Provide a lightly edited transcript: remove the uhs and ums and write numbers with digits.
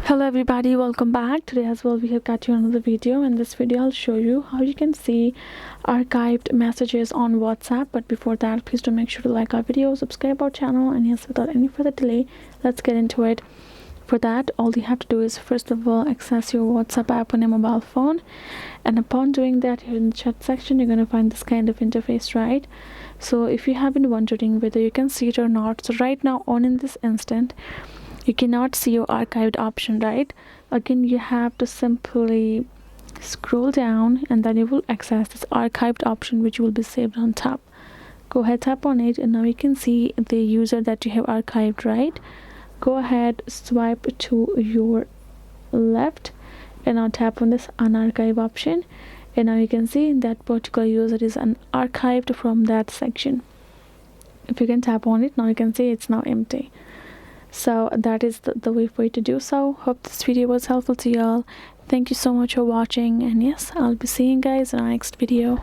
Hello everybody, welcome back. Today as well we have got you another video. In this video I'll show you how you can see archived messages on WhatsApp. But before that, please do make sure to like our video, subscribe our channel, and yes, without any further delay, let's get into it. For that, all you have to do is first of all access your WhatsApp app on your mobile phone, and upon doing that, here in the chat section you're going to find this kind of interface, right? So if you have been wondering whether you can see it or not, so right now on in this instant you cannot see your archived option, right? Again, you have to simply scroll down and then you will access this archived option, which will be saved on top. Go ahead, tap on it, and now you can see the user that you have archived, right? Go ahead, swipe to your left, and now tap on this unarchive option, and now you can see that particular user is unarchived from that section. If you can tap on it, now you can see it's now empty. So that is the way for you to do so. Hope this video was helpful to y'all. Thank you so much for watching, and yes, I'll be seeing you guys in our next video.